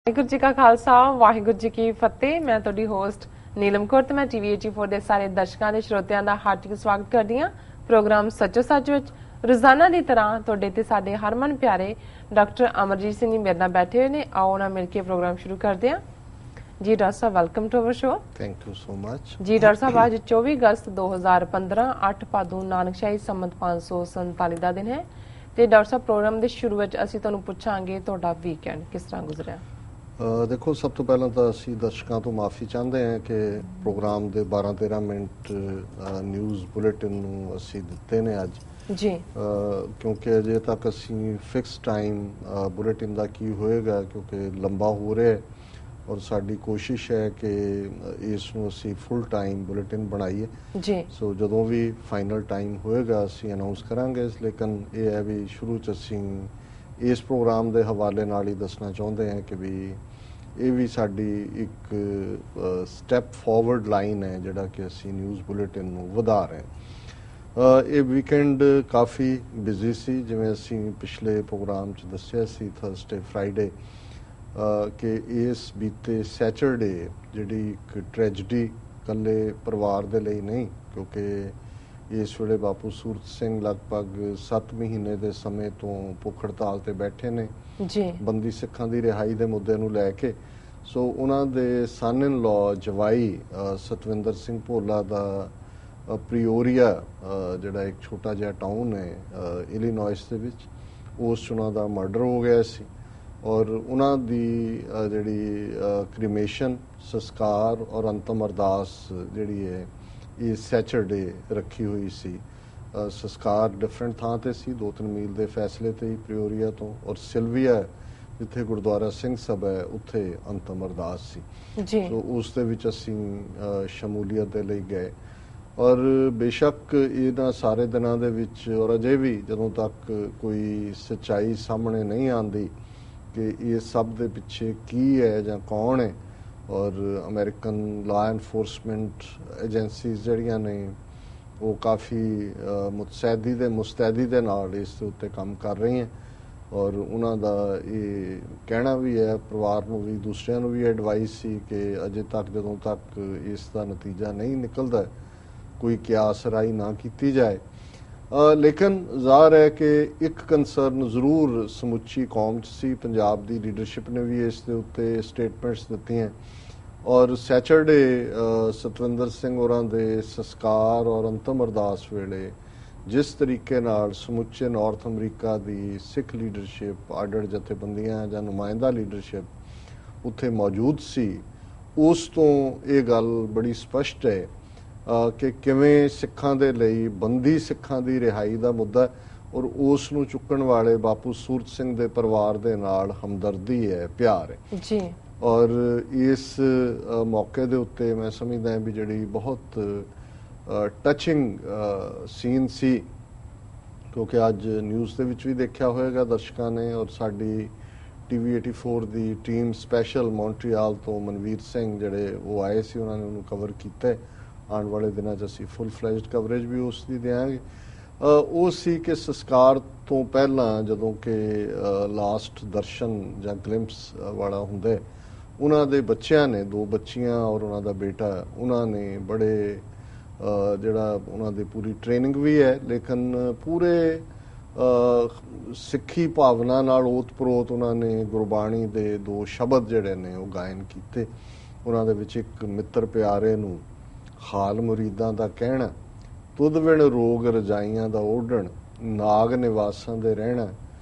ਵਾਹਿਗੁਰੂ ਜੀ ਕਾ ਖਾਲਸਾ ਵਾਹਿਗੁਰੂ ਜੀ ਕੀ ਫਤਿਹ। ਮੈਂ ਤੁਹਾਡੀ ਹੋਸਟ ਨੀਲਮ ਕੌਰ ਤੇ ਮੈਂ ਟੀਵੀ 84 ਦੇ ਸਾਰੇ ਦਰਸ਼ਕਾਂ ਦੇ ਸਰੋਤਿਆਂ ਦਾ ਹਾਰਦਿਕ ਸਵਾਗਤ ਕਰਦੀ ਹਾਂ ਪ੍ਰੋਗਰਾਮ ਸੱਚੋ ਸੱਚ ਵਿੱਚ। ਰੋਜ਼ਾਨਾ ਦੀ ਤਰ੍ਹਾਂ ਤੁਹਾਡੇ ਤੇ ਸਾਡੇ ਹਰਮਨ ਪਿਆਰੇ ਡਾਕਟਰ ਅਮਰਜੀਤ ਸਿੰਘ ਜੀ ਮੇਰੇ ਨਾਲ ਬੈਠੇ ਹੋਏ ਨੇ। ਆਓ ਨਾ ਮਿਲ ਕੇ ਪ੍ਰੋਗਰਾਮ ਸ਼ੁਰੂ ਕਰਦੇ ਹਾਂ। ਜੀ doctor sahib, welcome to our show. Thank you so much. ਜੀ ਡਾਕਟਰ ਸਾਹਿਬ, ਅੱਜ 24 ਅਗਸਤ 2015 8 ਭਾਦੋਂ ਨਾਨਕਸ਼ਾਹੀ ਸੰਮਤ 547 ਦਾ ਦਿਨ ਹੈ ਤੇ ਡਾਕਟਰ ਸਾਹਿਬ ਪ੍ਰੋਗਰਾਮ ਦੇ ਸ਼ੁਰੂ ਵਿੱਚ ਅਸੀਂ ਤੁਹਾਨੂੰ ਪੁੱਛਾਂਗੇ ਤੁਹਾਡਾ ਵੀਕਐਂਡ ਕਿਸ ਤਰ੍ਹਾਂ ਗੁਜ਼ਰਿਆ। ਦੇਖੋ, ਸਭ ਤੋਂ ਪਹਿਲਾਂ ਤਾਂ ਅਸੀਂ ਦਰਸ਼ਕਾਂ ਤੋਂ ਮਾਫੀ ਚਾਹੁੰਦੇ ਹਾਂ ਕਿ ਪ੍ਰੋਗਰਾਮ ਦੇ 12-13 ਮਿੰਟ ਨਿਊਜ਼ ਬੁਲੇਟਿਨ ਨੂੰ ਅਸੀਂ ਦਿੱਤੇ ਨੇ ਅੱਜ ਜੀ, ਕਿਉਂਕਿ ਅਜੇ ਤੱਕ ਅਸੀਂ ਫਿਕਸ ਟਾਈਮ ਬੁਲੇਟਿਨ ਦਾ ਕੀ ਹੋਏਗਾ ਕਿਉਂਕਿ ਲੰਬਾ ਹੋ ਰਿਹਾ ਹੈ ਔਰ ਸਾਡੀ ਕੋਸ਼ਿਸ਼ ਹੈ ਕਿ ਇਸ ਨੂੰ ਅਸੀਂ ਫੁੱਲ ਟਾਈਮ ਬੁਲੇਟਿਨ ਬਣਾਈਏ ਜੀ। ਸੋ ਜਦੋਂ ਵੀ ਫਾਈਨਲ ਟਾਈਮ ਹੋਏਗਾ ਅਸੀਂ ਅਨਾਉਂਸ ਕਰਾਂਗੇ। ਲੇਕਿਨ ਇਹ ਹੈ ਵੀ ਸ਼ੁਰੂ 'ਚ ਅਸੀਂ ਇਸ ਪ੍ਰੋਗਰਾਮ ਦੇ ਹਵਾਲੇ ਨਾਲ ਹੀ ਦੱਸਣਾ ਚਾਹੁੰਦੇ ਹਾਂ ਕਿ ਵੀ ਇਹ ਵੀ ਸਾਡੀ ਇੱਕ ਸਟੈਪ ਫਾਰਵਰਡ ਲਾਈਨ ਹੈ ਜਿਹੜਾ ਕਿ ਅਸੀਂ ਨਿਊਜ਼ ਬੁਲੇਟਿਨ ਨੂੰ ਵਧਾ ਰਹੇ ਹਾਂ। ਇਹ ਵੀਕਐਂਡ ਕਾਫੀ ਬਿਜ਼ੀ ਸੀ, ਜਿਵੇਂ ਅਸੀਂ ਪਿਛਲੇ ਪ੍ਰੋਗਰਾਮ 'ਚ ਦੱਸਿਆ ਸੀ ਥਰਸਡੇ ਫਰਾਈਡੇ ਕਿ ਇਸ ਬੀਤੇ ਸੈਚਰਡੇ ਜਿਹੜੀ ਇੱਕ ਟ੍ਰੈਜਡੀ ਇਕੱਲੇ ਪਰਿਵਾਰ ਦੇ ਲਈ ਨਹੀਂ, ਕਿਉਂਕਿ ਇਸ ਵੇਲੇ ਬਾਪੂ ਸੂਰਤ ਸਿੰਘ ਲਗਭਗ 7 ਮਹੀਨੇ ਦੇ ਸਮੇਂ ਤੋਂ ਭੁੱਖ ਹੜਤਾਲ ਤੇ ਬੈਠੇ ਨੇ ਜੀ, ਬੰਦੀ ਸਿੱਖਾਂ ਦੀ ਰਿਹਾਈ ਦੇ ਮੁੱਦੇ ਨੂੰ ਲੈ ਕੇ। ਸੋ ਉਹਨਾਂ ਦੇ ਸਨ ਇਨ ਲਾਅ ਜਵਾਈ ਸਤਵਿੰਦਰ ਸਿੰਘ ਭੋਲਾ ਦਾ ਪ੍ਰੀਓਰੀਆ ਜਿਹੜਾ ਇੱਕ ਛੋਟਾ ਜਿਹਾ ਟਾਊਨ ਹੈ ਇਲੀਨੋਇਸ ਦੇ ਵਿੱਚ, ਉਸ 'ਚ ਉਹਨਾਂ ਦਾ ਮਰਡਰ ਹੋ ਗਿਆ ਸੀ ਔਰ ਉਹਨਾਂ ਦੀ ਜਿਹੜੀ ਕ੍ਰੀਮੇਸ਼ਨ ਸੰਸਕਾਰ ਔਰ ਅੰਤਮ ਅਰਦਾਸ ਜਿਹੜੀ ਹੈ ਇਹ ਸੈਚਰਡੇ ਰੱਖੀ ਹੋਈ ਸੀ। ਸੰਸਕਾਰ ਡਿਫਰੈਂਟ ਥਾਂ ਤੇ ਸੀ, 2-3 ਮੀਲ ਦੇ ਫੈਸਲੇ ਤੇ ਹੀ ਪ੍ਰੀਓਰੀਆ ਤੋਂ, ਔਰ ਸਿਲਵੀਆ ਜਿੱਥੇ ਗੁਰਦੁਆਰਾ ਸਿੰਘ ਸਭਾ ਹੈ ਉੱਥੇ ਅੰਤਮ ਅਰਦਾਸ ਸੀ ਜੀ। ਸੋ ਉਸ ਦੇ ਵਿੱਚ ਅਸੀਂ ਸ਼ਮੂਲੀਅਤ ਦੇ ਲਈ ਗਏ ਔਰ ਬੇਸ਼ੱਕ ਇਹਨਾਂ ਸਾਰੇ ਦਿਨਾਂ ਦੇ ਵਿੱਚ ਔਰ ਅਜੇ ਵੀ ਜਦੋਂ ਤੱਕ ਕੋਈ ਸੱਚਾਈ ਸਾਹਮਣੇ ਨਹੀਂ ਆਉਂਦੀ ਕਿ ਇਹ ਸਭ ਦੇ ਪਿੱਛੇ ਕੀ ਹੈ ਜਾਂ ਕੌਣ ਹੈ, ਔਰ ਅਮਰੀਕਨ ਲਾਅ ਐਨਫੋਰਸਮੈਂਟ ਏਜੰਸੀਜ਼ ਜਿਹੜੀਆਂ ਨੇ ਉਹ ਕਾਫੀ ਮੁਸਤੈਦੀ ਦੇ ਨਾਲ ਇਸ ਦੇ ਉੱਤੇ ਕੰਮ ਕਰ ਰਹੀਆਂ ਔਰ ਉਹਨਾਂ ਦਾ ਇਹ ਕਹਿਣਾ ਵੀ ਹੈ, ਪਰਿਵਾਰ ਨੂੰ ਵੀ ਦੂਸਰਿਆਂ ਨੂੰ ਵੀ ਐਡਵਾਈਸ ਸੀ ਕਿ ਅਜੇ ਤੱਕ ਜਦੋਂ ਤੱਕ ਇਸ ਦਾ ਨਤੀਜਾ ਨਹੀਂ ਨਿਕਲਦਾ ਕੋਈ ਕਿਆਸ ਰਾਈ ਨਾ ਕੀਤੀ ਜਾਏ। ਲੇਕਿਨ ਜ਼ਾਹਰ ਹੈ ਕਿ ਇੱਕ ਕੰਸਰਨ ਜ਼ਰੂਰ ਸਮੁੱਚੀ ਕੌਮ 'ਚ ਸੀ। ਪੰਜਾਬ ਦੀ ਲੀਡਰਸ਼ਿਪ ਨੇ ਵੀ ਇਸ ਦੇ ਉੱਤੇ ਸਟੇਟਮੈਂਟਸ ਦਿੱਤੀਆਂ ਔਰ ਸੈਚਰਡੇ ਸਤਵਿੰਦਰ ਸਿੰਘ ਹੋਰਾਂ ਦੇ ਸੰਸਕਾਰ ਔਰ ਅੰਤਮ ਅਰਦਾਸ ਵੇਲੇ ਜਿਸ ਤਰੀਕੇ ਨਾਲ ਸਮੁੱਚੇ ਨਾਰਥ ਅਮਰੀਕਾ ਦੀ ਸਿੱਖ ਲੀਡਰਸ਼ਿਪ, ਆਡੜ ਜਥੇਬੰਦੀਆਂ ਜਾਂ ਨੁਮਾਇੰਦਾ ਲੀਡਰਸ਼ਿਪ ਉੱਥੇ ਮੌਜੂਦ ਸੀ, ਉਸ ਤੋਂ ਇਹ ਗੱਲ ਬੜੀ ਸਪਸ਼ਟ ਹੈ ਕਿ ਕਿਵੇਂ ਸਿੱਖਾਂ ਦੇ ਲਈ ਬੰਦੀ ਸਿੱਖਾਂ ਦੀ ਰਿਹਾਈ ਦਾ ਮੁੱਦਾ ਔਰ ਉਸ ਨੂੰ ਚੁੱਕਣ ਵਾਲੇ ਬਾਪੂ ਸੂਰਤ ਸਿੰਘ ਦੇ ਪਰਿਵਾਰ ਦੇ ਨਾਲ ਹਮਦਰਦੀ ਹੈ, ਪਿਆਰ ਹੈ ਜੀ। ਔਰ ਇਸ ਮੌਕੇ ਦੇ ਉੱਤੇ ਮੈਂ ਸਮਝਦਾ ਹਾਂ ਵੀ ਜਿਹੜੀ ਬਹੁਤ ਟੱਚਿੰਗ ਸੀਨ ਸੀ, ਕਿਉਂਕਿ ਅੱਜ ਨਿਊਜ਼ ਦੇ ਵਿੱਚ ਵੀ ਦੇਖਿਆ ਹੋਏਗਾ ਦਰਸ਼ਕਾਂ ਨੇ ਔਰ ਸਾਡੀ ਟੀਵੀ 84 ਦੀ ਟੀਮ ਸਪੈਸ਼ਲ ਮੌਂਟਰੀਆਲ ਤੋਂ ਮਨਵੀਰ ਸਿੰਘ ਜਿਹੜੇ ਉਹ ਆਏ ਸੀ, ਉਹਨਾਂ ਨੇ ਉਹਨੂੰ ਕਵਰ ਕੀਤਾ। ਆਉਣ ਵਾਲੇ ਦਿਨਾਂ 'ਚ ਅਸੀਂ ਫੁੱਲ ਫਲੈਜਡ ਕਵਰੇਜ ਵੀ ਉਸ ਦੀ ਦਿਆਂਗੇ। ਉਹ ਸੀ ਕਿ ਸੰਸਕਾਰ ਤੋਂ ਪਹਿਲਾਂ ਜਦੋਂ ਕਿ ਲਾਸਟ ਦਰਸ਼ਨ ਜਾਂ ਗਲਿੰਪਸ ਵਾਲਾ ਹੁੰਦਾ, ਉਹਨਾਂ ਦੇ ਬੱਚਿਆਂ ਨੇ, 2 ਬੱਚੀਆਂ ਔਰ ਉਹਨਾਂ ਦਾ ਬੇਟਾ, ਉਹਨਾਂ ਨੇ ਬੜੇ ਜਿਹੜਾ ਉਹਨਾਂ ਦੀ ਪੂਰੀ ਟ੍ਰੇਨਿੰਗ ਵੀ ਹੈ ਲੇਕਿਨ ਪੂਰੇ ਸਿੱਖੀ ਭਾਵਨਾ ਨਾਲ ਓਤ-ਪ੍ਰੋਤ ਉਹਨਾਂ ਨੇ ਗੁਰਬਾਣੀ ਦੇ 2 ਸ਼ਬਦ ਜਿਹੜੇ ਨੇ ਉਹ ਗਾਇਨ ਕੀਤੇ। ਉਹਨਾਂ ਦੇ ਵਿੱਚ ਇੱਕ ਮਿੱਤਰ ਪਿਆਰੇ ਨੂੰ ਹਾਲ ਮੁਰੀਦਾਂ ਦਾ ਕਹਿਣਾ, ਤੁਧ ਵਿਣ ਰੋਗ ਰਜਾਈਆਂ ਦਾ ਓਢਣ, ਨਾਗ ਨਿਵਾਸਾਂ ਦੇ ਰਹਿਣਾ,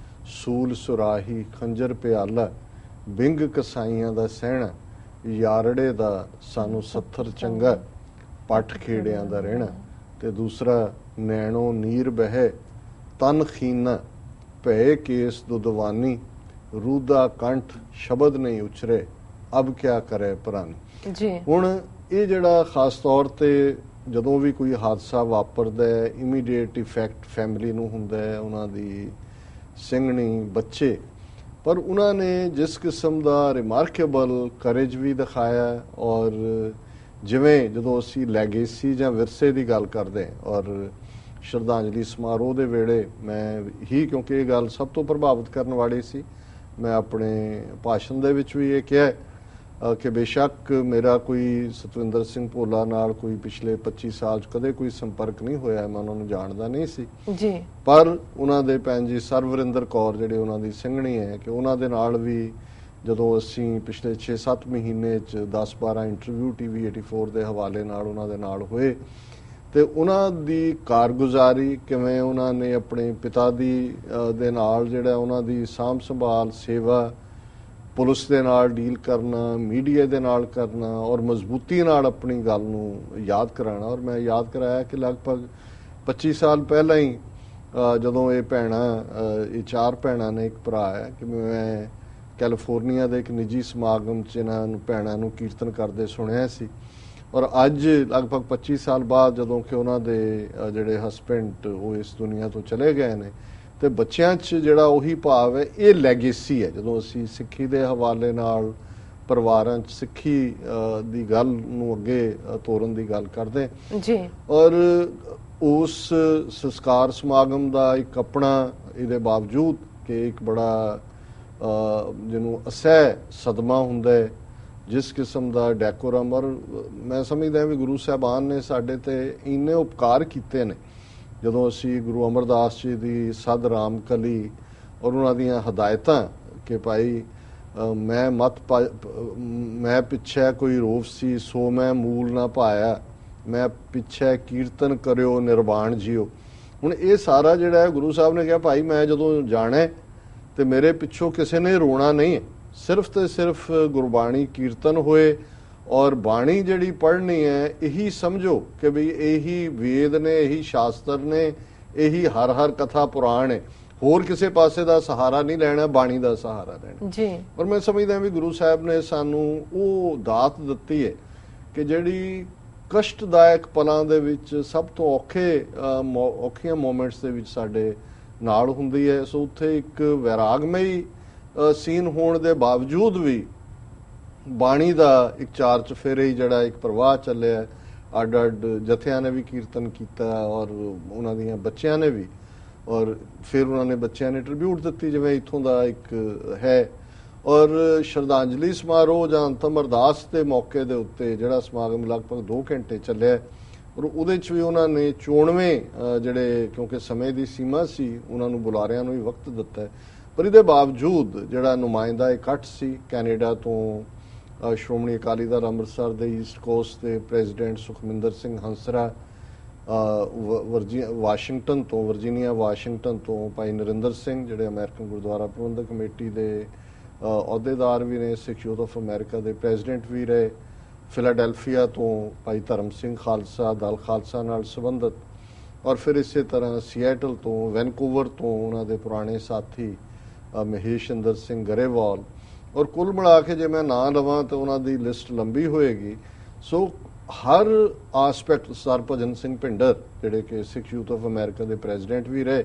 ਸੂਲ ਸੁਰਾਹੀ ਖੰਜਰ ਪਿਆਲਾ, ਬਿੰਗ ਕਸਾਈਆਂ ਦਾ ਸਹਿਣਾ, ਯਾਰੜੇ ਦਾ ਸਾਨੂੰ ਸੱਥਰ ਚੰਗਾ, ਪੱਠ ਖੇੜਿਆਂ ਦਾ ਰਹਿਣਾ। ਤੇ ਦੂਸਰਾ, ਨੈਣੋ ਨੀਰ ਬਹਿ ਤਨ ਖੀਨਾ, ਭੈ ਕੇਸ ਦੁਦਵਾਨੀ, ਰੂਦਾ ਕੰਠ ਸ਼ਬਦ ਨਹੀਂ ਉਚਰੇ, ਅਬ ਕਿਆ ਕਰੇ ਪ੍ਰਾਨੀ ਜੀ। ਹੁਣ ਇਹ ਜਿਹੜਾ ਖਾਸ ਤੌਰ ਤੇ ਜਦੋਂ ਵੀ ਕੋਈ ਹਾਦਸਾ ਵਾਪਰਦਾ ਹੈ ਇਮੀਡੀਏਟ ਇਫੈਕਟ ਫੈਮਿਲੀ ਨੂੰ ਹੁੰਦਾ ਹੈ, ਉਹਨਾਂ ਦੀ ਸਿੰਘਣੀ, ਬੱਚੇ, ਪਰ ਉਹਨਾਂ ਨੇ ਜਿਸ ਕਿਸਮ ਦਾ ਰਿਮਾਰਕੇਬਲ ਕਰੇਜ ਵੀ ਦਿਖਾਇਆ ਔਰ ਜਿਵੇਂ ਜਦੋਂ ਅਸੀਂ ਲੈਗੇਸੀ ਜਾਂ ਵਿਰਸੇ ਦੀ ਗੱਲ ਕਰਦੇ ਔਰ ਸ਼ਰਧਾਂਜਲੀ ਸਮਾਰੋਹ ਦੇ ਵੇਲੇ ਮੈਂ ਹੀ, ਕਿਉਂਕਿ ਇਹ ਗੱਲ ਸਭ ਤੋਂ ਪ੍ਰਭਾਵਿਤ ਕਰਨ ਵਾਲੀ ਸੀ, मैं अपने भाषण दे विच भी ये कहा कि बेशक मेरा कोई सतविंदर सिंह भोला नाल कोई पिछले 25 साल कदे कोई संपर्क नहीं होया, मैं उन्होंने जानदा नहीं सी जी, पर उन्हां दे भैन जी सरवरिंदर कौर जिहड़े उन्हां दी ਸਿੰਘਣੀ है कि उन्हां दे नाल भी ਜਦੋਂ ਅਸੀਂ ਪਿਛਲੇ 6-7 ਮਹੀਨੇ 'ਚ 10-12 ਇੰਟਰਵਿਊ TV 84 ਦੇ ਹਵਾਲੇ ਨਾਲ ਉਹਨਾਂ ਦੇ ਨਾਲ ਹੋਏ ਤੇ ਉਹਨਾਂ ਦੀ ਕਾਰਗੁਜ਼ਾਰੀ ਕਿਵੇਂ ਉਹਨਾਂ ਨੇ ਆਪਣੇ ਪਿਤਾ ਦੀ ਦੇ ਨਾਲ ਜਿਹੜਾ ਉਹਨਾਂ ਦੀ ਸਾਂਭ ਸੰਭਾਲ ਸੇਵਾ ਪੁਲਿਸ ਦੇ ਨਾਲ ਡੀਲ ਕਰਨਾ, ਮੀਡੀਆ ਦੇ ਨਾਲ ਕਰਨਾ ਔਰ ਮਜ਼ਬੂਤੀ ਨਾਲ ਆਪਣੀ ਗੱਲ ਨੂੰ ਯਾਦ ਕਰਾਉਣਾ। ਔਰ ਮੈਂ ਯਾਦ ਕਰਾਇਆ ਕਿ ਲਗਭਗ 25 ਸਾਲ ਪਹਿਲਾਂ ਹੀ ਜਦੋਂ ਇਹ ਭੈਣਾਂ ਇਹ 4 ਭੈਣਾਂ ਨੇ ਇੱਕ ਭਰਾ ਹੈ ਕਿ ਮੈਂ ਕੈਲੀਫੋਰਨੀਆ ਦੇ ਇੱਕ ਨਿੱਜੀ ਸਮਾਗਮ 'ਚ ਇਹਨਾਂ ਨੂੰ ਭੈਣਾਂ ਨੂੰ ਕੀਰਤਨ ਕਰਦੇ ਸੁਣਿਆ ਸੀ। ਔਰ ਅੱਜ ਲਗਭਗ 25 ਸਾਲ ਬਾਅਦ ਜਦੋਂ ਕਿ ਉਹਨਾਂ ਦੇ ਜਿਹੜੇ ਹਸਬੈਂਡ ਉਹ ਇਸ ਦੁਨੀਆ ਤੋਂ ਚਲੇ ਗਏ ਨੇ ਤੇ ਬੱਚਿਆਂ 'ਚ ਜਿਹੜਾ ਉਹੀ ਭਾਵ ਹੈ, ਇਹ ਲੈਗੇਸੀ ਹੈ। ਜਦੋਂ ਅਸੀਂ ਸਿੱਖੀ ਦੇ ਹਵਾਲੇ ਨਾਲ ਪਰਿਵਾਰਾਂ 'ਚ ਸਿੱਖੀ ਦੀ ਗੱਲ ਨੂੰ ਅੱਗੇ ਤੋਰਨ ਦੀ ਗੱਲ ਕਰਦੇ ਜੀ, ਔਰ ਉਸ ਸੰਸਕਾਰ ਸਮਾਗਮ ਦਾ ਇੱਕ ਆਪਣਾ ਇਹਦੇ ਬਾਵਜੂਦ ਕਿ ਇੱਕ ਬੜਾ ਜਿਹਨੂੰ ਅਸਹਿ ਸਦਮਾ ਹੁੰਦਾ ਹੈ, ਜਿਸ ਕਿਸਮ ਦਾ ਡੈਕੋਰਮ, ਔਰ ਮੈਂ ਸਮਝਦਾ ਵੀ ਗੁਰੂ ਸਾਹਿਬਾਨ ਨੇ ਸਾਡੇ ਤੇ ਇੰਨੇ ਉਪਕਾਰ ਕੀਤੇ ਨੇ। ਜਦੋਂ ਅਸੀਂ ਗੁਰੂ ਅਮਰਦਾਸ ਜੀ ਦੀ ਸਦ ਰਾਮ ਕਲੀ ਔਰ ਉਹਨਾਂ ਦੀਆਂ ਹਦਾਇਤਾਂ ਕਿ ਭਾਈ ਮੈਂ ਪਿੱਛੇ ਕੋਈ ਰੋਫ ਸੀ ਸੋ ਮੈਂ ਮੂਲ ਨਾ ਪਾਇਆ, ਮੈਂ ਪਿੱਛੇ ਕੀਰਤਨ ਕਰਿਓ ਨਿਰਵਾਣ ਜੀਓ। ਹੁਣ ਇਹ ਸਾਰਾ ਜਿਹੜਾ ਹੈ ਗੁਰੂ ਸਾਹਿਬ ਨੇ ਕਿਹਾ ਭਾਈ ਮੈਂ ਜਦੋਂ ਜਾਣਾ ਤੇ ਮੇਰੇ ਪਿੱਛੋਂ ਕਿਸੇ ਨੇ ਰੋਣਾ ਨਹੀਂ ਹੈ, ਸਿਰਫ ਤੇ ਸਿਰਫ ਗੁਰਬਾਣੀ ਕੀਰਤਨ ਹੋਏ ਔਰ ਬਾਣੀ ਜਿਹੜੀ ਪੜ੍ਹਨੀ ਹੈ ਇਹੀ ਸਮਝੋ ਕਿ ਬਈ ਇਹੀ ਵੇਦ ਨੇ, ਇਹੀ ਸ਼ਾਸਤਰ ਨੇ, ਇਹੀ ਹਰ ਕਥਾ ਪੁਰਾਣ ਹੈ, ਹੋਰ ਕਿਸੇ ਪਾਸੇ ਦਾ ਸਹਾਰਾ ਨਹੀਂ ਲੈਣਾ, ਬਾਣੀ ਦਾ ਸਹਾਰਾ ਲੈਣਾ ਜੀ। ਔਰ ਮੈਂ ਸਮਝਦਾ ਵੀ ਗੁਰੂ ਸਾਹਿਬ ਨੇ ਸਾਨੂੰ ਉਹ ਦਾਤ ਦਿੱਤੀ ਹੈ ਕਿ ਜਿਹੜੀ ਕਸ਼ਟਦਾਇਕ ਪਲਾਂ ਦੇ ਵਿੱਚ ਸਭ ਤੋਂ ਔਖੀਆਂ ਮੋਮੈਂਟਸ ਦੇ ਵਿੱਚ ਸਾਡੇ ਨਾਲ ਹੁੰਦੀ ਹੈ। ਸੋ ਉੱਥੇ ਇੱਕ ਵੈਰਾਗਮਈ ਸੀਨ ਹੋਣ ਦੇ ਬਾਵਜੂਦ ਵੀ ਬਾਣੀ ਦਾ ਇੱਕ ਚਾਰ ਚਫੇਰੇ ਜਿਹੜਾ ਇੱਕ ਪ੍ਰਵਾਹ ਚੱਲਿਆ, ਅੱਡ ਜਥਿਆਂ ਨੇ ਵੀ ਕੀਰਤਨ ਕੀਤਾ ਔਰ ਉਹਨਾਂ ਦੀਆਂ ਬੱਚਿਆਂ ਨੇ ਵੀ, ਔਰ ਫਿਰ ਉਹਨਾਂ ਨੇ ਬੱਚਿਆਂ ਨੇ ਟ੍ਰਿਬਿਊਟ ਦਿੱਤੀ ਜਿਵੇਂ ਇੱਥੋਂ ਦਾ ਇੱਕ ਹੈ। ਔਰ ਸ਼ਰਧਾਂਜਲੀ ਸਮਾਰੋਹ ਜਾਂ ਅੰਤਮ ਅਰਦਾਸ ਦੇ ਮੌਕੇ ਦੇ ਉੱਤੇ ਜਿਹੜਾ ਸਮਾਗਮ ਲਗਭਗ 2 ਘੰਟੇ ਚੱਲਿਆ ਔਰ ਉਹਦੇ 'ਚ ਵੀ ਉਹਨਾਂ ਨੇ 94 ਜਿਹੜੇ ਕਿਉਂਕਿ ਸਮੇਂ ਦੀ ਸੀਮਾ ਸੀ ਉਹਨਾਂ ਨੂੰ ਬੁਲਾਰਿਆਂ ਨੂੰ ਵੀ ਵਕਤ ਦਿੱਤਾ, ਪਰ ਇਹਦੇ ਬਾਵਜੂਦ ਜਿਹੜਾ ਨੁਮਾਇੰਦਾ ਇਕੱਠ ਸੀ ਕੈਨੇਡਾ ਤੋਂ ਸ਼੍ਰੋਮਣੀ ਅਕਾਲੀ ਦਲ ਅੰਮ੍ਰਿਤਸਰ ਦੇ ਈਸਟ ਕੋਸਟ ਦੇ president Sukhminder Singh Hansra, Virginia Washington ਤੋਂ ਭਾਈ ਨਰਿੰਦਰ ਸਿੰਘ ਜਿਹੜੇ ਅਮਰੀਕਨ ਗੁਰਦੁਆਰਾ ਪ੍ਰਬੰਧਕ ਕਮੇਟੀ ਦੇ ਅਹੁਦੇਦਾਰ ਵੀ ਨੇ, ਸਿੱਖ ਯੂਥ ਆਫ ਅਮਰੀਕਾ ਦੇ ਪ੍ਰੈਜ਼ੀਡੈਂਟ ਵੀ ਰਹੇ, ਫਿਲਾਡੈਲਫੀਆ ਤੋਂ ਭਾਈ ਧਰਮ ਸਿੰਘ ਖਾਲਸਾ ਦਲ ਖਾਲਸਾ ਨਾਲ ਸੰਬੰਧਿਤ, ਔਰ ਫਿਰ ਇਸੇ ਤਰ੍ਹਾਂ ਸੀਐਟਲ ਤੋਂ, ਵੈਨਕੂਵਰ ਤੋਂ ਉਹਨਾਂ ਦੇ ਪੁਰਾਣੇ ਸਾਥੀ ਮਹੇਸ਼ਿੰਦਰ ਸਿੰਘ ਗਰੇਵਾਲ, ਔਰ ਕੁੱਲ ਮਿਲਾ ਕੇ ਜੇ ਮੈਂ ਨਾਂ ਲਵਾਂ ਤਾਂ ਉਹਨਾਂ ਦੀ ਲਿਸਟ ਲੰਬੀ ਹੋਏਗੀ। ਸੋ ਹਰ ਆਸਪੈਕਟ, ਸਰ ਭਜਨ ਸਿੰਘ ਭਿੰਡਰ ਜਿਹੜੇ ਕਿ ਸਿੱਖ ਯੂਥ ਆਫ ਅਮਰੀਕਾ ਦੇ ਪ੍ਰੈਜ਼ੀਡੈਂਟ ਵੀ ਰਹੇ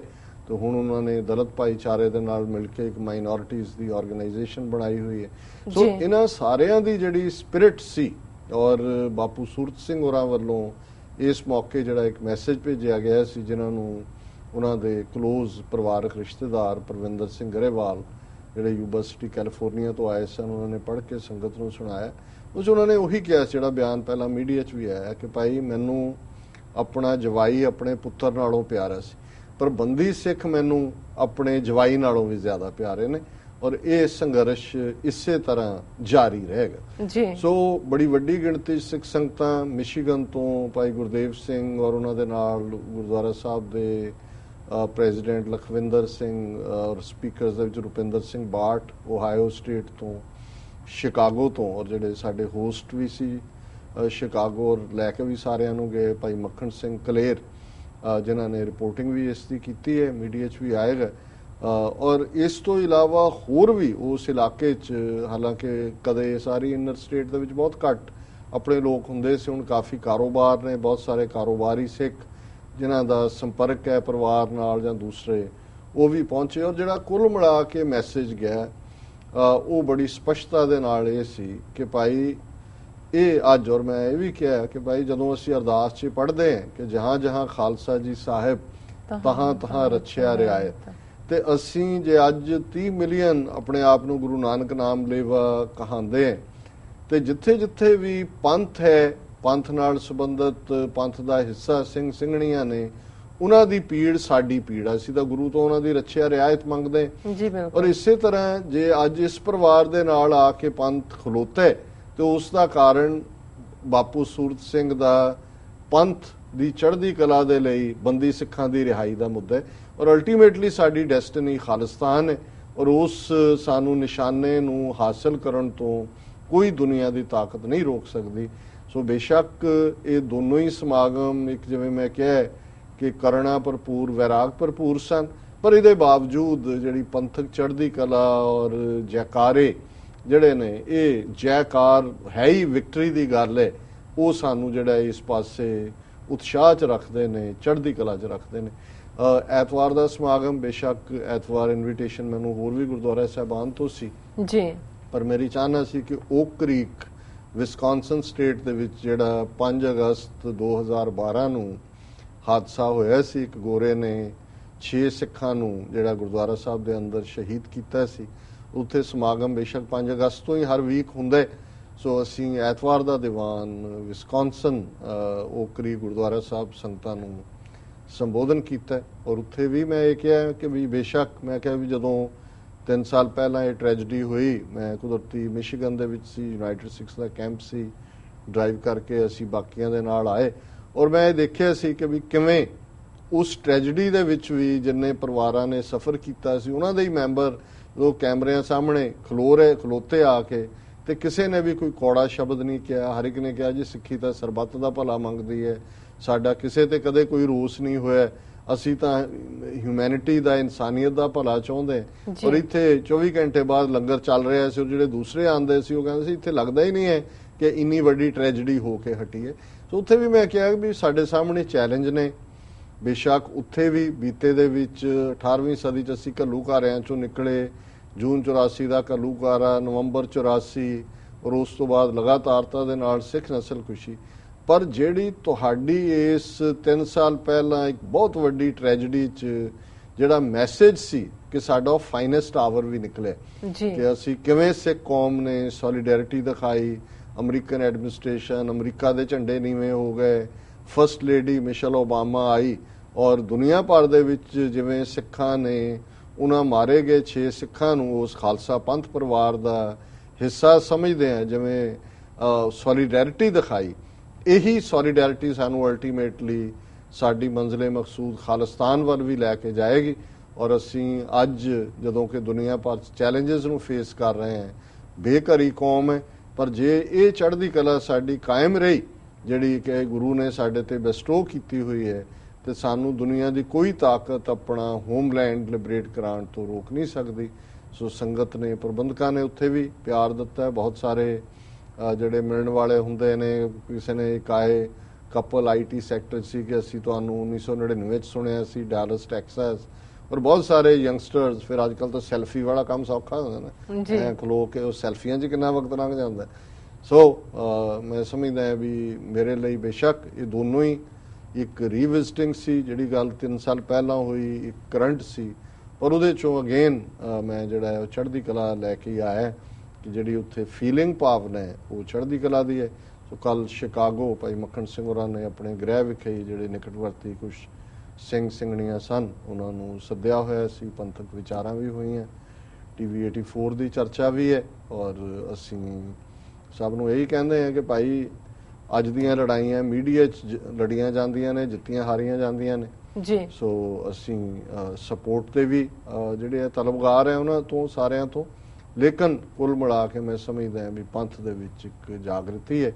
ਤੇ ਹੁਣ ਉਹਨਾਂ ਨੇ ਦਲਿਤ ਭਾਈਚਾਰੇ ਦੇ ਨਾਲ ਮਿਲ ਕੇ ਇੱਕ ਮਾਈਨੋਰਿਟੀਜ਼ ਦੀ ਆਰਗੇਨਾਈਜੇਸ਼ਨ ਬਣਾਈ ਹੋਈ ਹੈ। ਸੋ ਇਹਨਾਂ ਸਾਰਿਆਂ ਦੀ ਜਿਹੜੀ ਸਪਿਰਿਟ ਸੀ ਔਰ ਬਾਪੂ ਸੂਰਤ ਸਿੰਘ ਹੋਰਾਂ ਵੱਲੋਂ ਇਸ ਮੌਕੇ ਜਿਹੜਾ ਇੱਕ ਮੈਸੇਜ ਭੇਜਿਆ ਗਿਆ ਸੀ ਜਿਨ੍ਹਾਂ ਨੂੰ ਉਹਨਾਂ ਦੇ ਕਲੋਜ਼ ਪਰਿਵਾਰਕ ਰਿਸ਼ਤੇਦਾਰ ਪਰਵਿੰਦਰ ਸਿੰਘ ਗਰੇਵਾਲ ਜਿਹੜੇ ਯੂਨੀਵਰਸਿਟੀ ਕੈਲੀਫੋਰਨੀਆ ਤੋਂ ਆਏ ਸਨ, ਉਹਨਾਂ ਨੇ ਪੜ੍ਹ ਕੇ ਸੰਗਤ ਨੂੰ ਸੁਣਾਇਆ। ਉਸ ਉਹਨਾਂ ਨੇ ਉਹੀ ਕਿਹਾ ਜਿਹੜਾ ਬਿਆਨ ਪਹਿਲਾਂ ਮੀਡੀਆ 'ਚ ਵੀ ਆਇਆ ਕਿ ਭਾਈ ਮੈਨੂੰ ਆਪਣਾ ਜਵਾਈ ਆਪਣੇ ਪੁੱਤਰ ਨਾਲੋਂ ਪਿਆਰਾ ਸੀ, ਪਰ ਬੰਦੀ ਸਿੱਖ ਮੈਨੂੰ ਆਪਣੇ ਜਵਾਈ ਨਾਲੋਂ ਵੀ ਜ਼ਿਆਦਾ ਪਿਆਰੇ ਨੇ ਔਰ ਇਹ ਸੰਘਰਸ਼ ਇਸੇ ਤਰ੍ਹਾਂ ਜਾਰੀ ਰਹੇਗਾ ਜੀ। ਸੋ ਬੜੀ ਵੱਡੀ ਗਿਣਤੀ ਸਿੱਖ ਸੰਗਤਾਂ ਮਿਸ਼ੀਗਨ ਤੋਂ ਭਾਈ ਗੁਰਦੇਵ ਸਿੰਘ ਔਰ ਉਹਨਾਂ ਦੇ ਨਾਲ ਗੁਰਦੁਆਰਾ ਸਾਹਿਬ ਦੇ ਪ੍ਰੈਜ਼ੀਡੈਂਟ ਲਖਵਿੰਦਰ ਸਿੰਘ ਔਰ ਸਪੀਕਰਸ ਦੇ ਵਿੱਚ ਰੁਪਿੰਦਰ ਸਿੰਘ ਬਾਟ ਓਹਾਇਓ ਸਟੇਟ ਤੋਂ, ਸ਼ਿਕਾਗੋ ਤੋਂ, ਔਰ ਜਿਹੜੇ ਸਾਡੇ ਹੋਸਟ ਵੀ ਸੀ ਸ਼ਿਕਾਗੋ ਔਰ ਲੈ ਕੇ ਵੀ ਸਾਰਿਆਂ ਨੂੰ ਗਏ, ਭਾਈ ਮੱਖਣ ਸਿੰਘ ਕਲੇਰ ਜਿਨ੍ਹਾਂ ਨੇ ਰਿਪੋਰਟਿੰਗ ਵੀ ਇਸ ਦੀ ਕੀਤੀ ਹੈ, ਮੀਡੀਆ 'ਚ ਵੀ ਆਏਗਾ। ਔਰ ਇਸ ਤੋਂ ਇਲਾਵਾ ਹੋਰ ਵੀ ਉਸ ਇਲਾਕੇ 'ਚ ਹਾਲਾਂਕਿ ਕਦੇ ਸਾਰੀ ਇਨਰ ਸਟੇਟ ਦੇ ਵਿੱਚ ਬਹੁਤ ਘੱਟ ਆਪਣੇ ਲੋਕ ਹੁੰਦੇ ਸੀ, ਹੁਣ ਕਾਫੀ ਕਾਰੋਬਾਰ ਨੇ, ਬਹੁਤ ਸਾਰੇ ਕਾਰੋਬਾਰੀ ਸਿੱਖ ਜਿਨ੍ਹਾਂ ਦਾ ਸੰਪਰਕ ਹੈ ਪਰਿਵਾਰ ਨਾਲ ਜਾਂ ਦੂਸਰੇ, ਉਹ ਵੀ ਪਹੁੰਚੇ। ਔਰ ਜਿਹੜਾ ਕੁੱਲ ਮਿਲਾ ਕੇ ਮੈਸੇਜ ਗਿਆ ਉਹ ਬੜੀ ਸਪਸ਼ਟਤਾ ਦੇ ਨਾਲ ਇਹ ਸੀ ਕਿ ਭਾਈ ਇਹ ਅੱਜ, ਔਰ ਮੈਂ ਇਹ ਵੀ ਕਿਹਾ ਕਿ ਭਾਈ ਜਦੋਂ ਅਸੀਂ ਅਰਦਾਸ 'ਚ ਪੜ੍ਹਦੇ ਹਾਂ ਕਿ ਜਹਾਂ ਜਹਾਂ ਖਾਲਸਾ ਜੀ ਸਾਹਿਬ ਤਹਾਂ ਤਹਾਂ ਰੱਛਿਆ ਰਿਆਇਤ, ਤੇ ਅਸੀਂ ਜੇ ਅੱਜ 30 ਮਿਲੀਅਨ ਆਪਣੇ ਆਪ ਨੂੰ ਗੁਰੂ ਨਾਨਕ ਨਾਮ ਲੇਵਾ ਕਹਾਉਂਦੇ ਹਾਂ, ਤੇ ਜਿੱਥੇ ਜਿੱਥੇ ਵੀ ਪੰਥ ਹੈ, ਪੰਥ ਨਾਲ ਸੰਬੰਧਿਤ ਪੰਥ ਦਾ ਹਿੱਸਾ ਸਿੰਘ ਸਿੰਘਣੀਆਂ ਨੇ, ਉਹਨਾਂ ਦੀ ਪੀੜ ਸਾਡੀ ਪੀੜ ਆ। ਅਸੀਂ ਤਾਂ ਗੁਰੂ ਤੋਂ ਉਹਨਾਂ ਦੀ ਰੱਖਿਆ ਰਿਆਇਤ ਮੰਗਦੇ ਜੀ। ਬਿਲਕੁਲ। ਔਰ ਇਸੇ ਤਰ੍ਹਾਂ ਜੇ ਅੱਜ ਇਸ ਪਰਿਵਾਰ ਦੇ ਨਾਲ ਆ ਕੇ ਪੰਥ ਖਲੋਤਾ ਤੇ ਉਸ ਦਾ ਕਾਰਨ ਬਾਪੂ ਸੂਰਤ ਸਿੰਘ ਦਾ ਪੰਥ ਦੀ ਚੜ੍ਹਦੀ ਕਲਾ ਦੇ ਲਈ ਬੰਦੀ ਸਿੱਖਾਂ ਦੀ ਰਿਹਾਈ ਦਾ ਮੁੱਦਾ ਹੈ। ਔਰ ਅਲਟੀਮੇਟਲੀ ਸਾਡੀ ਡੈਸਟੀਨੀ ਖਾਲਿਸਤਾਨ ਹੈ, ਔਰ ਉਸ ਸਾਨੂੰ ਨਿਸ਼ਾਨੇ ਨੂੰ ਹਾਸਲ ਕਰਨ ਤੋਂ ਕੋਈ ਦੁਨੀਆ ਦੀ ਤਾਕਤ ਨਹੀਂ ਰੋਕ ਸਕਦੀ। ਸੋ ਬੇਸ਼ੱਕ ਇਹ ਦੋਨੋਂ ਹੀ ਸਮਾਗਮ ਇੱਕ, ਜਿਵੇਂ ਮੈਂ ਕਿਹਾ ਕਿ ਕਰੁਣਾ ਭਰਪੂਰ, ਵੈਰਾਗ ਭਰਪੂਰ ਸਨ, ਪਰ ਇਹਦੇ ਬਾਵਜੂਦ ਜਿਹੜੀ ਪੰਥਕ ਚੜ੍ਹਦੀ ਕਲਾ ਔਰ ਜੈਕਾਰੇ ਜਿਹੜੇ ਨੇ, ਇਹ ਜੈਕਾਰ ਹੈ ਹੀ ਵਿਕਟਰੀ ਦੀ ਗੱਲ ਹੈ, ਉਹ ਸਾਨੂੰ ਜਿਹੜਾ ਇਸ ਪਾਸੇ ਉਤਸ਼ਾਹ 'ਚ ਰੱਖਦੇ ਨੇ, ਚੜ੍ਹਦੀ ਕਲਾ 'ਚ ਰੱਖਦੇ ਨੇ। ਐਤਵਾਰ ਦਾ ਸਮਾਗਮ, ਬੇਸ਼ੱਕ ਐਤਵਾਰ ਇਨਵੀਟੇਸ਼ਨ ਮੈਨੂੰ ਹੋਰ ਵੀ ਗੁਰਦੁਆਰਾ ਸਾਹਿਬਾਨ ਤੋਂ ਸੀ ਜੀ, ਪਰ ਮੇਰੀ ਚਾਹਨਾ ਸੀ ਕਿ ਓਕ ਕ੍ਰੀਕ ਵਿਸਕੌਨਸਨ ਸਟੇਟ ਦੇ ਵਿੱਚ ਜਿਹੜਾ 5 ਅਗਸਤ 2012 ਨੂੰ ਹਾਦਸਾ ਹੋਇਆ ਸੀ, ਇੱਕ ਗੋਰੇ ਨੇ 6 ਸਿੱਖਾਂ ਨੂੰ ਜਿਹੜਾ ਗੁਰਦੁਆਰਾ ਸਾਹਿਬ ਦੇ ਅੰਦਰ ਸ਼ਹੀਦ ਕੀਤਾ ਸੀ, ਉੱਥੇ ਸਮਾਗਮ ਬੇਸ਼ੱਕ 5 ਅਗਸਤ ਤੋਂ ਹੀ ਹਰ ਵੀਕ ਹੁੰਦਾ ਹੈ। ਸੋ ਅਸੀਂ ਐਤਵਾਰ ਦਾ ਦੀਵਾਨ ਵਿਸਕੌਨਸਨ ਓਕ ਕ੍ਰੀਕ ਗੁਰਦੁਆਰਾ ਸਾਹਿਬ ਸੰਗਤਾਂ ਨੂੰ ਸੰਬੋਧਨ ਕੀਤਾ, ਔਰ ਉੱਥੇ ਵੀ ਮੈਂ ਇਹ ਕਿਹਾ ਕਿ ਵੀ ਬੇਸ਼ੱਕ ਮੈਂ ਕਿਹਾ ਵੀ ਜਦੋਂ 3 ਸਾਲ ਪਹਿਲਾਂ ਇਹ ਟ੍ਰੈਜਡੀ ਹੋਈ, ਮੈਂ ਕੁਦਰਤੀ ਮਿਸ਼ੀਗਨ ਦੇ ਵਿੱਚ ਸੀ, ਯੂਨਾਈਟਿਡ ਸਿੱਖਸ ਦਾ ਕੈਂਪ ਸੀ, ਡਰਾਈਵ ਕਰਕੇ ਅਸੀਂ ਬਾਕੀਆਂ ਦੇ ਨਾਲ ਆਏ, ਔਰ ਮੈਂ ਇਹ ਦੇਖਿਆ ਸੀ ਕਿ ਵੀ ਕਿਵੇਂ ਉਸ ਟ੍ਰੈਜਡੀ ਦੇ ਵਿੱਚ ਵੀ ਜਿੰਨੇ ਪਰਿਵਾਰਾਂ ਨੇ ਸਫ਼ਰ ਕੀਤਾ ਸੀ, ਉਹਨਾਂ ਦੇ ਹੀ ਮੈਂਬਰ ਉਹ ਕੈਮਰਿਆਂ ਸਾਹਮਣੇ ਖਲੋਤੇ ਆ ਕੇ, ਤੇ ਕਿਸੇ ਨੇ ਵੀ ਕੋਈ ਕੌੜਾ ਸ਼ਬਦ ਨਹੀਂ ਕਿਹਾ। ਹਰ ਇੱਕ ਨੇ ਕਿਹਾ ਜੀ ਸਿੱਖੀ ਤਾਂ ਸਰਬੱਤ ਦਾ ਭਲਾ ਮੰਗਦੀ ਹੈ, ਸਾਡਾ ਕਿਸੇ ਤੇ ਕਦੇ ਕੋਈ ਰੋਸ ਨਹੀਂ ਹੋਇਆ, ਅਸੀਂ ਤਾਂ ਹਿਊਮੈਨਿਟੀ ਦਾ, ਇਨਸਾਨੀਅਤ ਦਾ ਭਲਾ ਚਾਹੁੰਦੇ। ਔਰ ਇੱਥੇ 24 ਘੰਟੇ ਬਾਅਦ ਲੰਗਰ ਚੱਲ ਰਿਹਾ ਸੀ, ਔਰ ਜਿਹੜੇ ਦੂਸਰੇ ਆਂਦੇ ਸੀ ਉਹ ਕਹਿੰਦੇ ਸੀ ਇੱਥੇ ਲੱਗਦਾ ਹੀ ਨਹੀਂ ਹੈ ਕਿ ਇੰਨੀ ਵੱਡੀ ਟ੍ਰੈਜਡੀ ਹੋ ਕੇ ਹਟੀ ਹੈ। ਸੋ ਉੱਥੇ ਵੀ ਮੈਂ ਕਿਹਾ ਵੀ ਸਾਡੇ ਸਾਹਮਣੇ ਚੈਲੰਜ ਨੇ। ਬੇਸ਼ੱਕ ਉੱਥੇ ਵੀ ਬੀਤੇ ਦੇ ਵਿੱਚ 18ਵੀਂ ਸਦੀ 'ਚ ਅਸੀਂ ਘੱਲੂਘਾਰਿਆਂ 'ਚੋਂ ਨਿਕਲੇ, ਜੂਨ 84 ਦਾ ਘੱਲੂਘਾਰਾ, ਨਵੰਬਰ 84, ਔਰ ਉਸ ਤੋਂ ਬਾਅਦ ਲਗਾਤਾਰਤਾ ਦੇ ਨਾਲ ਸਿੱਖ ਨਸਲਕੁਸ਼ੀ। ਪਰ ਜਿਹੜੀ ਤੁਹਾਡੀ ਇਸ 3 ਸਾਲ ਪਹਿਲਾਂ ਇੱਕ ਬਹੁਤ ਵੱਡੀ ਟ੍ਰੈਜਡੀ 'ਚ ਜਿਹੜਾ ਮੈਸੇਜ ਸੀ ਕਿ ਸਾਡਾ ਫਾਈਨੈਸਟ ਆਵਰ ਵੀ ਨਿਕਲਿਆ ਕਿ ਅਸੀਂ ਕਿਵੇਂ ਸਿੱਖ ਕੌਮ ਨੇ ਸੋਲੀਡੈਰਿਟੀ ਦਿਖਾਈ, ਅਮਰੀਕਨ ਐਡਮਿਨਿਸਟ੍ਰੇਸ਼ਨ, ਅਮਰੀਕਾ ਦੇ ਝੰਡੇ ਨੀਵੇਂ ਹੋ ਗਏ, ਫਸਟ ਲੇਡੀ ਮਿਸ਼ੇਲ ਓਬਾਮਾ ਆਈ, ਔਰ ਦੁਨੀਆ ਭਰ ਦੇ ਵਿੱਚ ਜਿਵੇਂ ਸਿੱਖਾਂ ਨੇ ਉਹਨਾਂ ਮਾਰੇ ਗਏ 6 ਸਿੱਖਾਂ ਨੂੰ ਉਸ ਖਾਲਸਾ ਪੰਥ ਪਰਿਵਾਰ ਦਾ ਹਿੱਸਾ ਸਮਝਦੇ ਆ, ਜਿਵੇਂ ਸੋਲੀਡੈਰਿਟੀ ਦਿਖਾਈ। ਇਹੀ ਸੋਲੀਡੈਰਿਟੀ ਸਾਨੂੰ ਅਲਟੀਮੇਟਲੀ ਸਾਡੀ ਮੰਜ਼ਿਲੇ ਮਕਸੂਦ ਖਾਲਿਸਤਾਨ ਵੱਲ ਵੀ ਲੈ ਕੇ ਜਾਏਗੀ। ਔਰ ਅਸੀਂ ਅੱਜ ਜਦੋਂ ਕਿ ਦੁਨੀਆ ਭਰ ਚੈਲੰਜਸ ਨੂੰ ਫੇਸ ਕਰ ਰਹੇ ਹਾਂ, ਬੇਘਰੀ ਕੌਮ ਹੈ, ਪਰ ਜੇ ਇਹ ਚੜ੍ਹਦੀ ਕਲਾ ਸਾਡੀ ਕਾਇਮ ਰਹੀ ਜਿਹੜੀ ਕਿ ਗੁਰੂ ਨੇ ਸਾਡੇ ਤੇ ਬੈਸਟੋ ਕੀਤੀ ਹੋਈ ਹੈ, ਤੇ ਸਾਨੂੰ ਦੁਨੀਆ ਦੀ ਕੋਈ ਤਾਕਤ ਆਪਣਾ ਹੋਮਲੈਂਡ ਲਿਬਰੇਟ ਕਰਾਉਣ ਤੋਂ ਰੋਕ ਨਹੀਂ ਸਕਦੀ। ਸੋ ਸੰਗਤ ਨੇ, ਪ੍ਰਬੰਧਕਾਂ ਨੇ ਉੱਥੇ ਵੀ ਪਿਆਰ ਦਿੱਤਾ ਹੈ। ਬਹੁਤ ਸਾਰੇ ਜਿਹੜੇ ਮਿਲਣ ਵਾਲੇ ਹੁੰਦੇ ਨੇ, ਕਿਸੇ ਨੇ ਇੱਕ ਆਏ ਕਪਲ ਆਈਟੀ ਸੈਕਟਰ ਸੀ ਕਿ ਅਸੀਂ ਤੁਹਾਨੂੰ 1999 ਚ ਸੁਣਿਆ ਸੀ ਡੈਲਸ ਟੈਕਸਾਸ, ਔਰ ਬਹੁਤ ਸਾਰੇ ਯੰਗਸਟਰਸ। ਫਿਰ ਅੱਜ ਕੱਲ ਤਾਂ ਸੈਲਫੀ ਵਾਲਾ ਕੰਮ ਸੌਖਾ ਹੁੰਦਾ ਨਾ, ਖਲੋ ਕੇ ਉਹ ਸੈਲਫੀਆਂ 'ਚ ਕਿੰਨਾ ਵਕਤ ਲੰਘ ਜਾਂਦਾ। ਸੋ ਮੈਂ ਸਮਝਦਾ ਹਾਂ ਵੀ ਮੇਰੇ ਲਈ ਬੇਸ਼ੱਕ ਇਹ ਦੋਨੋਂ ਹੀ ਇੱਕ ਰੀਵਿਜ਼ਿਟਿੰਗ ਸੀ, ਜਿਹੜੀ ਗੱਲ 3 ਸਾਲ ਪਹਿਲਾਂ ਹੋਈ, ਇੱਕ ਕਰੰਟ ਸੀ, ਪਰ ਉਹਦੇ ਚੋਂ ਅਗੇਨ ਮੈਂ ਜਿਹੜਾ ਉਹ ਚੜ੍ਹਦੀ ਕਲਾ ਲੈ ਕੇ ਆਇਆ ਕਿ ਜਿਹੜੀ ਉੱਥੇ ਫੀਲਿੰਗ ਭਾਵਨਾ ਹੈ ਉਹ ਚੜ੍ਹਦੀ ਕਲਾ ਦੀ ਹੈ। ਸੋ ਕੱਲ ਸ਼ਿਕਾਗੋ ਭਾਈ ਮੱਖਣ ਸਿੰਘ ਹੋਰਾਂ ਨੇ ਆਪਣੇ ਗ੍ਰਹਿ ਵਿਖੇ ਜਿਹੜੇ ਨਿਕਟਵਰਤੀ ਕੁਝ ਸਿੰਘ ਸਿੰਘਣੀਆਂ ਸਨ ਉਹਨਾਂ ਨੂੰ ਸੱਦਿਆ ਹੋਇਆ ਸੀ, ਪੰਥਕ ਵਿਚਾਰਾਂ ਵੀ ਹੋਈਆਂ, TV 84 ਦੀ ਚਰਚਾ ਵੀ ਹੈ, ਔਰ ਅਸੀਂ ਸਭ ਨੂੰ ਇਹੀ ਕਹਿੰਦੇ ਹਾਂ ਕਿ ਭਾਈ ਅੱਜ ਦੀਆਂ ਲੜਾਈਆਂ ਮੀਡੀਆ 'ਚ ਲੜੀਆਂ ਜਾਂਦੀਆਂ ਨੇ, ਜਿੱਤੀਆਂ ਹਾਰੀਆਂ ਜਾਂਦੀਆਂ ਨੇ ਜੀ। ਸੋ ਅਸੀਂ ਸਪੋਰਟ ਤੇ ਵੀ ਜਿਹੜੇ ਤਲਬਗਾਰ ਹੈ ਉਹਨਾਂ ਤੋਂ, ਸਾਰਿਆਂ ਤੋਂ, ਲੇਕਿਨ ਕੁੱਲ ਮਿਲਾ ਕੇ ਮੈਂ ਸਮਝਦਾ ਵੀ ਪੰਥ ਦੇ ਵਿੱਚ ਇੱਕ ਜਾਗਰਤੀ ਹੈ,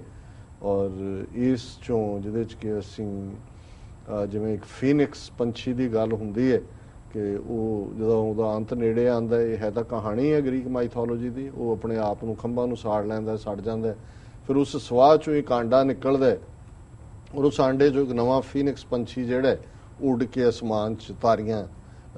ਔਰ ਇਸ ਚੋਂ ਜਿਹਦੇ 'ਚ ਕਿ ਅਸੀਂ ਜਿਵੇਂ ਇੱਕ ਫੀਨਿਕਸ ਪੰਛੀ ਦੀ ਗੱਲ ਹੁੰਦੀ ਹੈ ਕਿ ਉਹ ਜਦੋਂ ਉਹਦਾ ਅੰਤ ਨੇੜੇ ਆਉਂਦਾ, ਇਹ ਹੈ ਤਾਂ ਕਹਾਣੀ ਹੈ ਗ੍ਰੀਕ ਮਾਈਥੋਲੋਜੀ ਦੀ, ਉਹ ਆਪਣੇ ਆਪ ਨੂੰ ਖੰਭਾਂ ਨੂੰ ਸਾੜ ਲੈਂਦਾ, ਸੜ ਜਾਂਦਾ, ਫਿਰ ਉਸ ਸਵਾਹ ਚੋਂ ਇੱਕ ਆਂਡਾ ਨਿਕਲਦਾ, ਔਰ ਉਸ ਆਂਡੇ ਚੋਂ ਇੱਕ ਨਵਾਂ ਫੀਨਿਕਸ ਪੰਛੀ ਜਿਹੜਾ ਉੱਡ ਕੇ ਅਸਮਾਨ 'ਚ ਤਾਰੀਆਂ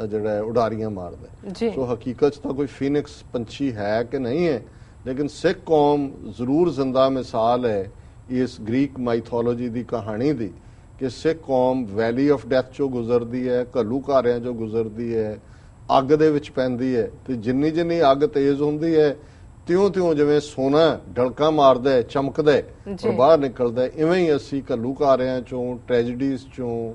ਜਿਹੜਾ ਉਡਾਰੀਆਂ ਮਾਰਦਾ। ਸੋ ਹਕੀਕਤ 'ਚ ਤਾਂ ਕੋਈ ਫੀਨਿਕਸ ਪੰਛੀ ਹੈ ਕਿ ਨਹੀਂ ਹੈ, ਲੇਕਿਨ ਸਿੱਖ ਕੌਮ ਜ਼ਰੂਰ ਜ਼ਿੰਦਾ ਮਿਸਾਲ ਹੈ ਇਸ ਗ੍ਰੀਕ ਮਾਈਥੋਲੋਜੀ ਦੀ ਕਹਾਣੀ ਦੀ ਕਿ ਸਿੱਖ ਕੌਮ ਵੈਲੀ ਆਫ ਡੈਥ ਚੋਂ ਗੁਜ਼ਰਦੀ ਹੈ, ਘੱਲੂਘਾਰਿਆਂ ਚੋਂ ਗੁਜ਼ਰਦੀ ਹੈ, ਅੱਗ ਦੇ ਵਿੱਚ ਪੈਂਦੀ ਹੈ ਤੇ ਜਿੰਨੀ ਜਿੰਨੀ ਅੱਗ ਤੇਜ਼ ਹੁੰਦੀ ਹੈ ਤਿਉਂ ਜਿਵੇਂ ਸੋਨਾ ਢਲਕਾ ਮਾਰਦਾ ਹੈ, ਚਮਕਦਾ ਹੈ ਔਰ ਬਾਹਰ ਨਿਕਲਦਾ ਹੈ, ਇਵੇਂ ਹੀ ਅਸੀਂ ਘੱਲੂਘਾਰਿਆਂ ਚੋਂ, ਟ੍ਰੈਜਡੀਜ਼ ਚੋਂ,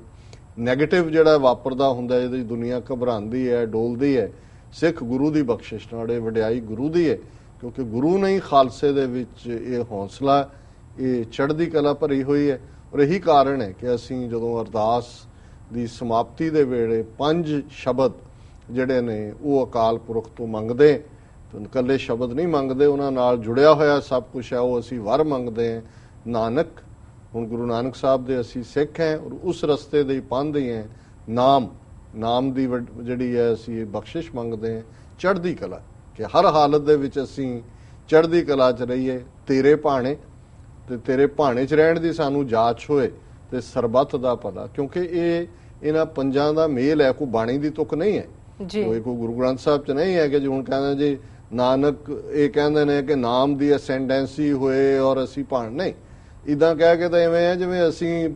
ਨੈਗੇਟਿਵ ਜਿਹੜਾ ਵਾਪਰਦਾ ਹੁੰਦਾ ਜਿਹਦੀ ਦੁਨੀਆ ਘਬਰਾਉਂਦੀ ਹੈ, ਡੋਲਦੀ ਹੈ, ਸਿੱਖ ਗੁਰੂ ਦੀ ਬਖਸ਼ਿਸ਼ ਨਾਲ, ਇਹ ਵਡਿਆਈ ਗੁਰੂ ਦੀ ਹੈ ਕਿਉਂਕਿ ਗੁਰੂ ਨੇ ਹੀ ਖਾਲਸੇ ਦੇ ਵਿੱਚ ਇਹ ਹੌਸਲਾ, ਇਹ ਚੜ੍ਹਦੀ ਕਲਾ ਭਰੀ ਹੋਈ ਹੈ। ਔਰ ਇਹੀ ਕਾਰਨ ਹੈ ਕਿ ਅਸੀਂ ਜਦੋਂ ਅਰਦਾਸ ਦੀ ਸਮਾਪਤੀ ਦੇ ਵੇਲੇ 5 ਸ਼ਬਦ ਜਿਹੜੇ ਨੇ ਉਹ ਅਕਾਲ ਪੁਰਖ ਤੋਂ ਮੰਗਦੇ, ਇਕੱਲੇ ਸ਼ਬਦ ਨਹੀਂ ਮੰਗਦੇ, ਉਹਨਾਂ ਨਾਲ ਜੁੜਿਆ ਹੋਇਆ ਸਭ ਕੁਝ ਹੈ ਉਹ ਅਸੀਂ ਵਰ ਮੰਗਦੇ ਹਾਂ। ਨਾਨਕ, ਹੁਣ ਗੁਰੂ ਨਾਨਕ ਸਾਹਿਬ ਦੇ ਅਸੀਂ ਸਿੱਖ ਹਾਂ ਔਰ ਉਸ ਰਸਤੇ ਦੇ ਹੀ ਪਾਂਦੇ ਹਾਂ। ਨਾਮ ਦੀ ਜਿਹੜੀ ਹੈ ਅਸੀਂ ਬਖਸ਼ਿਸ਼ ਮੰਗਦੇ ਹਾਂ। ਚੜ੍ਹਦੀ ਕਲਾ, ਕਿ ਹਰ ਹਾਲਤ ਦੇ ਵਿੱਚ ਅਸੀਂ ਚੜ੍ਹਦੀ ਕਲਾ 'ਚ ਰਹੀਏ, ਤੇਰੇ ਭਾਣੇ ਤੇ ਤੇਰੇ ਭਾਣੇ 'ਚ ਰਹਿਣ ਦੀ ਸਾਨੂੰ ਜਾਚ ਹੋਏ ਤੇ ਸਰਬੱਤ ਦਾ ਭਲਾ, ਕਿਉਂਕਿ ਇਹ ਇਹਨਾਂ ਪੰਜਾਂ ਦਾ ਮੇਲ ਹੈ, ਕੋਈ ਬਾਣੀ ਦੀ ਤੁਕ ਨਹੀਂ ਹੈ, ਕੋਈ ਗੁਰੂ ਗ੍ਰੰਥ ਸਾਹਿਬ 'ਚ ਨਹੀਂ ਹੈ ਕਿ ਜੀ ਹੁਣ ਕਹਿੰਦੇ ਜੀ ਨਾਨਕ ਇਹ ਕਹਿੰਦੇ ਨੇ ਕਿ ਨਾਮ ਦੀ ਅਸੈਂਡੈਂਸੀ ਹੋਏ ਔਰ ਅਸੀਂ ਭਾਣ, ਨਹੀਂ, ਇਦਾਂ ਕਹਿ ਕੇ ਤਾਂ ਐਵੇਂ ਹੈ ਜਿਵੇਂ ਅਸੀਂ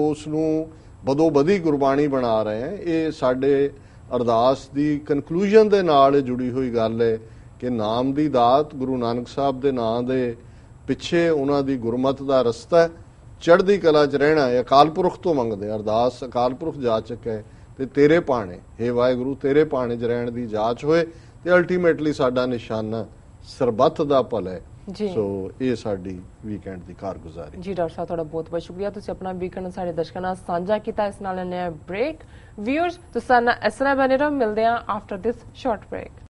ਉਸ ਨੂੰ ਬਦੋ ਬਦੀ ਗੁਰਬਾਣੀ ਬਣਾ ਰਹੇ ਹਾਂ। ਇਹ ਸਾਡੇ ਅਰਦਾਸ ਦੀ ਕਨਕਲੂਜਨ ਦੇ ਨਾਲ ਜੁੜੀ ਹੋਈ ਗੱਲ ਹੈ ਕਿ ਨਾਮ ਦੀ ਦਾਤ, ਗੁਰੂ ਨਾਨਕ ਸਾਹਿਬ ਦੇ ਨਾਂ ਦੇ ਪਿੱਛੇ ਉਹਨਾਂ ਦੀ ਗੁਰਮਤ ਦਾ ਰਸਤਾ, ਚੜ੍ਹਦੀ ਕਲਾ 'ਚ ਰਹਿਣਾ ਹੈ, ਅਕਾਲ ਪੁਰਖ ਤੋਂ ਮੰਗਦੇ। ਅਰਦਾਸ ਅਕਾਲ ਪੁਰਖ ਜਾਚਕ ਹੈ ਤੇ ਤੇਰੇ ਭਾਣੇ, ਹੇ ਵਾਹਿਗੁਰੂ ਤੇਰੇ ਭਾਣੇ 'ਚ ਰਹਿਣ ਦੀ ਜਾਚ ਹੋਏ ਤੇ ਅਲਟੀਮੇਟਲੀ ਸਾਡਾ ਨਿਸ਼ਾਨਾ ਸਰਬੱਤ ਦਾ ਭਲਾ ਹੈ। ਸੋ ਇਹ ਸਾਡੀ ਵੀਕਐਂਡ ਦੀ ਕਾਰਗੁਜ਼ਾਰੀ ਜੀ। ਡਾਕਟਰ ਸਾਹਿਬ ਤੁਹਾਡਾ ਬਹੁਤ ਬਹੁਤ ਸ਼ੁਕਰੀਆ, ਤੁਸੀਂ ਆਪਣਾ ਵੀਕਐਂਡ ਸਾਡੇ ਦਰਸ਼ਕਾਂ ਨਾਲ ਸਾਂਝਾ ਕੀਤਾ। ਇਸ ਨਾਲ ਲੈਣੇ ਬ੍ਰੇਕ। ਵਿਊਅਰਸ ਤੁਸੀਂ ਨਾਲ ਇਸ ਤਰ੍ਹਾਂ ਬਣੇ ਰਹੋ, ਮਿਲਦੇ ਹਾਂ ਆਫਟਰ ਦਿਸ ਸ਼ਾਰਟ ਬ੍ਰੇਕ।